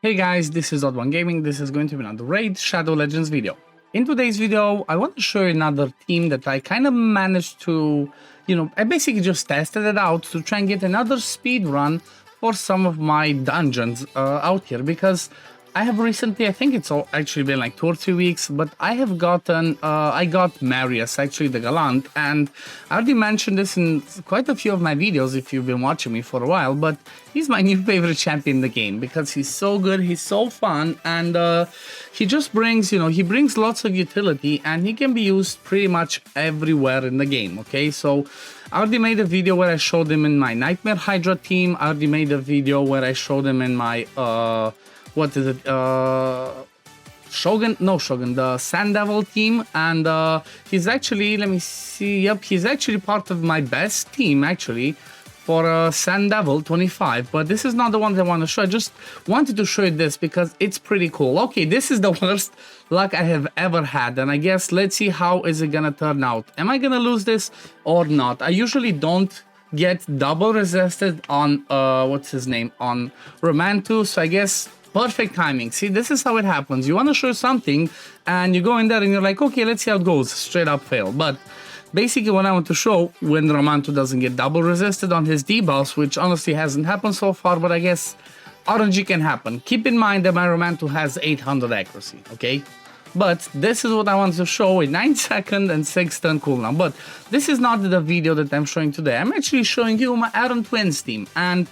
Hey guys, this is OddOneGaming. This is going to be another Raid Shadow Legends video. In today's video, I want to show you another team that I kind of managed to, I basically just tested it out to try and get another speed run for some of my dungeons out here, because I have recently, I think it's actually been like 2 or 3 weeks, but I have gotten, I got Marichus, actually the Gallant, and I already mentioned this in quite a few of my videos if you've been watching me for a while, but he's my new favorite champion in the game because he's so good, he's so fun, and he just brings, he brings lots of utility, and he can be used pretty much everywhere in the game, okay? So I already made a video where I showed him in my Nightmare Hydra team. I already made a video where I showed him in my, what is it, Shogun, the Sand Devil team, and he's actually, let me see, yep, he's actually part of my best team, actually, for Sand Devil 25, but this is not the one that I want to show. I just wanted to show you this because it's pretty cool. Okay, this is the worst luck I have ever had, and I guess let's see how is it gonna turn out. Am I gonna lose this or not? I usually don't get double resisted on, what's his name, on Romantu, so I guess perfect timing. See, this is how it happens. You want to show something, and you go in there and you're like, okay, let's see how it goes. Straight up fail. But basically what I want to show, when Romantu doesn't get double resisted on his debuffs, which honestly hasn't happened so far, but I guess RNG can happen. Keep in mind that my Romantu has 800 accuracy, okay? But this is what I want to show, a 9-second and 6-turn cooldown. But this is not the video that I'm showing today. I'm actually showing you my Iron Twins team. And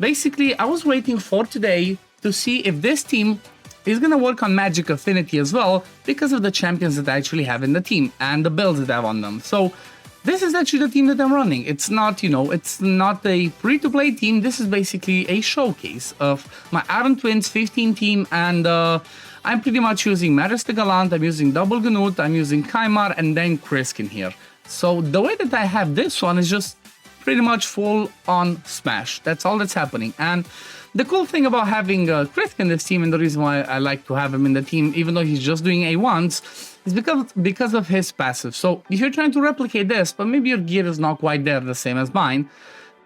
basically, I was waiting for today to see if this team is going to work on Magic Affinity as well, because of the champions that I actually have in the team and the builds that I have on them. So this is actually the team that I'm running. It's not, it's not a free-to-play team. This is basically a showcase of my Iron Twins 15 team, and I'm pretty much using Marichus the Gallant, I'm using Double Gnut, I'm using Kaimar, and then Krisk in here. So the way that I have this one is just pretty much full on smash. That's all that's happening. And the cool thing about having Krisk in this team, and the reason why I like to have him in the team, even though he's just doing A1s, is because of his passive. So if you're trying to replicate this, but maybe your gear is not quite there the same as mine,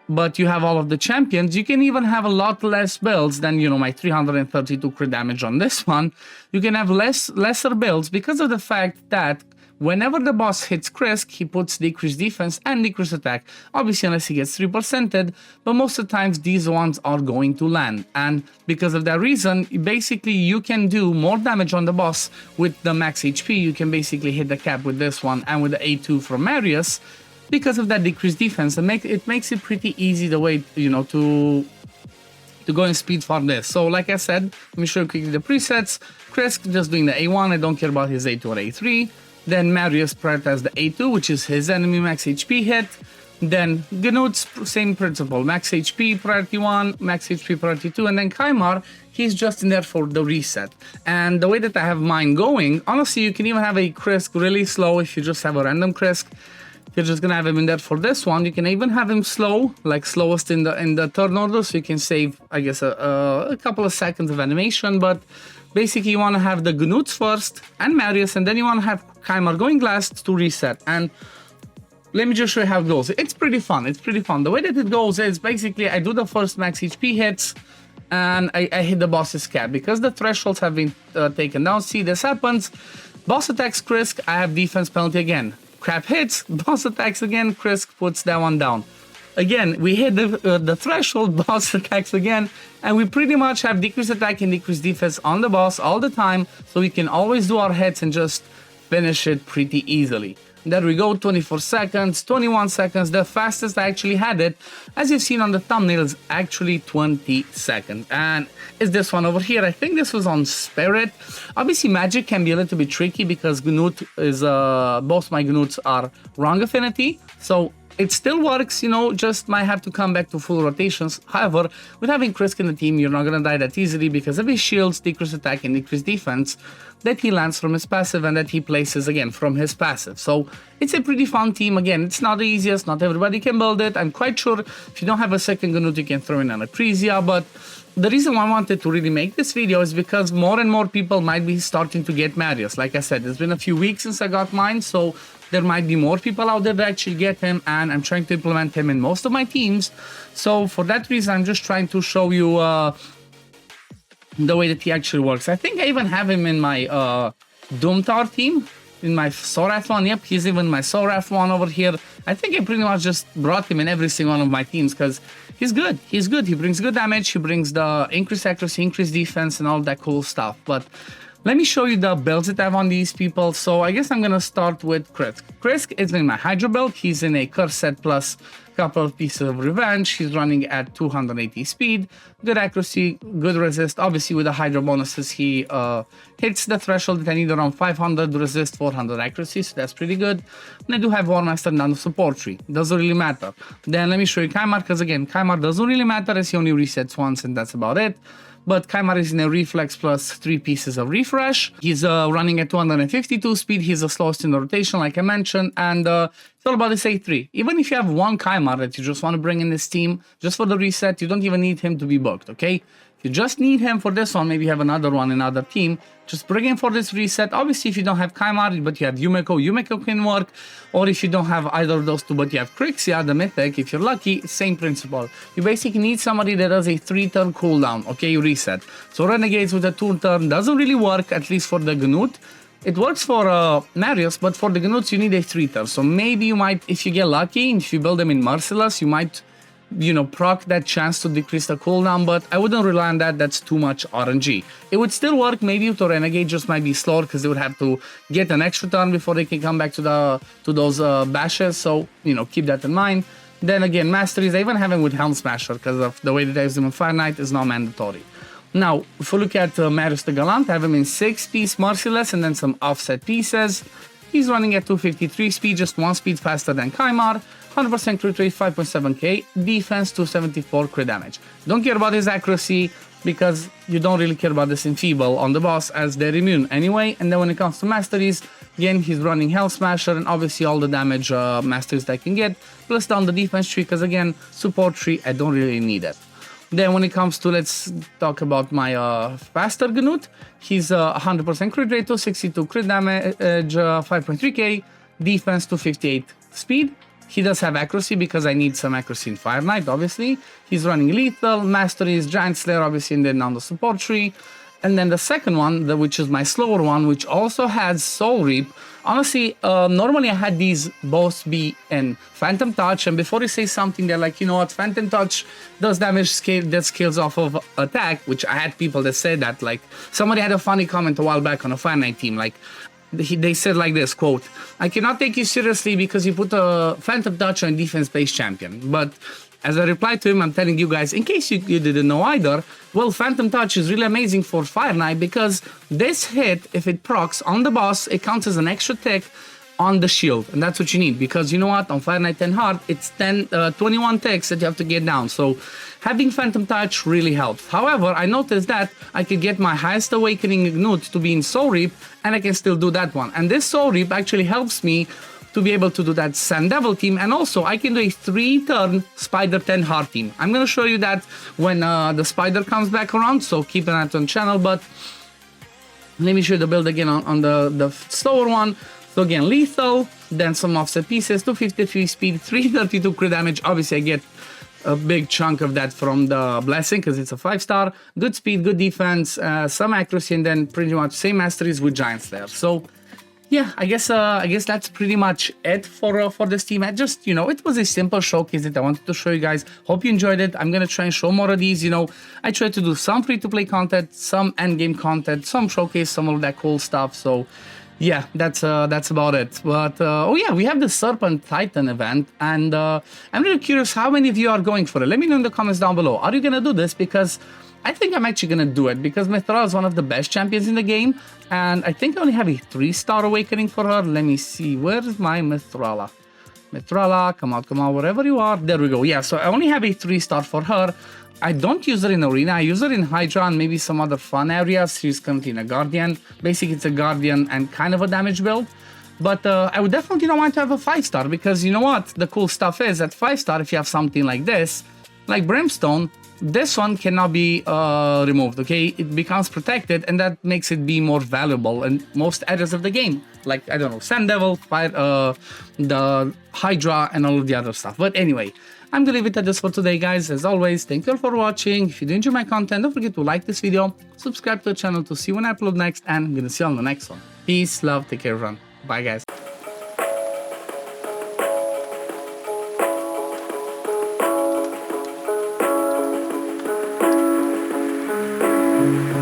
but you have all of the champions, you can even have a lot less builds than, my 332 crit damage on this one. You can have lesser builds because of the fact that whenever the boss hits Krisk, he puts decreased defense and decreased attack. Obviously, unless he gets 3%ed, but most of the times these ones are going to land. And because of that reason, basically you can do more damage on the boss with the max HP. You can basically hit the cap with this one and with the A2 from Marichus because of that decreased defense. And it makes it pretty easy the way, to go in speed for this. So like I said, let me show you quickly the presets. Krisk just doing the A1, I don't care about his A2 or A3. Then Marichus prioritizes the A2, which is his enemy max HP hit. Then Gnut's same principle, max HP priority 1, max HP priority 2, and then Kaimar, he's just in there for the reset. And the way that I have mine going, honestly, you can even have a Krisk really slow if you just have a random Krisk. You're just gonna have him in there for this one. You can even have him slow, like slowest in the turn order, so you can save, I guess, a couple of seconds of animation. But basically, you want to have the Gnuts first and Marichus, and then you want to have Kaimar going last to reset. And let me just show you how it goes. It's pretty fun. It's pretty fun. The way that it goes is basically I do the first max HP hits, and I hit the boss's cap because the thresholds have been taken down. See, this happens. Boss attacks Krisk, I have defense penalty again. Crap hits, boss attacks again, Krisk puts that one down. Again, we hit the threshold, boss attacks again, and we pretty much have decreased attack and decreased defense on the boss all the time, so we can always do our hits and just finish it pretty easily. There we go, 24 seconds, 21 seconds, the fastest I actually had it, as you've seen on the thumbnail, is actually 20 seconds. And is this one over here? I think this was on Spirit. Obviously, Magic can be a little bit tricky because Gnut is, both my Gnuts are wrong affinity, so it still works, just might have to come back to full rotations. However, with having Krisk in the team, you're not gonna die that easily because of his shields, decreased attack, and decreased defense that he lands from his passive and that he places again from his passive. So it's a pretty fun team. Again, it's not the easiest, not everybody can build it. I'm quite sure if you don't have a second Gnut, you can throw in an Apresia, but the reason why I wanted to really make this video is because more and more people might be starting to get Marichus. Like I said, it's been a few weeks since I got mine, so there might be more people out there that actually get him, and I'm trying to implement him in most of my teams. So for that reason, I'm just trying to show you the way that he actually works. I think I even have him in my Doom Tower team, in my Sorath one. Yep, he's even my Sorath one over here. I think I pretty much just brought him in every single one of my teams because he's good. He's good. He brings good damage. He brings the increased accuracy, increased defense, and all that cool stuff. But let me show you the builds that I have on these people. So I guess I'm going to start with Krisk. Krisk is in my Hydra build. He's in a curse set plus couple of pieces of revenge. He's running at 280 speed, good accuracy, good resist. Obviously with the Hydra bonuses he hits the threshold that I need around 500 resist, 400 accuracy, so that's pretty good. And I do have War Master down the support tree, doesn't really matter. Then let me show you Kymar, because again Kymar doesn't really matter as he only resets once and that's about it. But Kymar is in a reflex plus 3 pieces of refresh. He's running at 252 speed. He's the slowest in the rotation, like I mentioned. And it's all about this A3. Even if you have one Kymar that you just want to bring in this team, just for the reset, you don't even need him to be booked, okay? If you just need him for this one, maybe you have another one, another team, just bring him for this reset. Obviously, if you don't have Kymar, but you have Yumeko, Yumeko can work. Or if you don't have either of those two, but you have Krixia, the Mythic, if you're lucky, same principle. You basically need somebody that does a 3-turn cooldown, okay, you reset. So Renegades with a 2-turn doesn't really work, at least for the Gnut. It works for Marichus, but for the Gnuts, you need a 3-turn. So maybe you might, if you get lucky, if you build them in Merciless, you might, you know, proc that chance to decrease the cooldown, but I wouldn't rely on that. That's too much RNG. It would still work. Maybe with the Renegade just might be slower because they would have to get an extra turn before they can come back to those bashes. So, you know, keep that in mind. Then again, Masteries, I even have him with Helm Smasher because of the way that I use them in Fire Knight is not mandatory. Now, if we look at Marichus the Gallant, I have him in 6-piece Merciless and then some offset pieces. He's running at 253 speed, just 1 speed faster than Kymar. 100% crit rate, 5.7k, defense 274 crit damage. Don't care about his accuracy because you don't really care about this enfeeble on the boss as they're immune anyway. And then when it comes to Masteries, again he's running Hell Smasher and obviously all the damage Masteries that I can get, plus down the defense tree because again support tree I don't really need it. Then when it comes to, let's talk about my faster Gnut, he's 100% crit rate, 262 crit damage, 5.3k, defense 258 speed. He does have accuracy because I need some accuracy in Fire Knight, obviously. He's running Lethal, Masteries, Giant Slayer, obviously, and then on the support tree. And then the second one, which is my slower one, which also has Soul Reap. Honestly, normally I had these both be in Phantom Touch, and before you say something, they're like, you know what, Phantom Touch does damage that scales off of attack, which I had people that said that, like, somebody had a funny comment a while back on a Fire Knight team, like, they said like this, quote, I cannot take you seriously because you put a Phantom Touch on a defense-based champion. But as I replied to him, I'm telling you guys, in case you didn't know either, well, Phantom Touch is really amazing for Fire Knight because this hit, if it procs on the boss, it counts as an extra tick on the shield. And that's what you need because you know what, on Fire Knight 10 hard, it's 21 ticks that you have to get down. So having Phantom Touch really helps. However, I noticed that I could get my highest awakening Gnut to be in Soul Reap and I can still do that one. And this Soul Reap actually helps me to be able to do that Sand Devil team, and also I can do a 3-turn Spider 10 hard team. I'm going to show you that when the Spider comes back around, so keep an eye on the channel, but let me show you the build again on the slower one. So again, Lethal, then some offset pieces, 253 speed, 332 crit damage. Obviously I get a big chunk of that from the Blessing because it's a 5-star, good speed, good defense, some accuracy, and then pretty much same Masteries with Giant Slayer. So yeah, I guess that's pretty much it for this team. I just, you know, it was a simple showcase that I wanted to show you guys. Hope you enjoyed it. I'm gonna try and show more of these. You know, I try to do some free-to-play content, some endgame content, some showcase, some of that cool stuff. So yeah, that's about it. But oh yeah, we have the Serpent Titan event, and I'm really curious how many of you are going for it. Let me know in the comments down below. Are you gonna do this? Because I think I'm actually gonna do it because Mithrala is one of the best champions in the game, and I think I only have a 3-star awakening for her. Let me see, where's my Mithrala? Mithrala, come out, wherever you are. There we go. Yeah, so I only have a 3-star for her. I don't use her in Arena. I use her in Hydra and maybe some other fun areas. She's currently in a Guardian. Basically, it's a Guardian and kind of a damage build. But I would definitely not want to have a 5-star because you know what? The cool stuff is at 5-star, if you have something like this, like Brimstone, this one cannot be removed, okay? It becomes protected, and that makes it be more valuable in most areas of the game. Like, I don't know, Sand Devil, Fire, the Hydra, and all of the other stuff. But anyway, I'm gonna leave it at this for today, guys. As always, thank you all for watching. If you do enjoy my content, don't forget to like this video, subscribe to the channel to see when I upload next, and I'm gonna see you on the next one. Peace, love, take care, everyone. Bye, guys.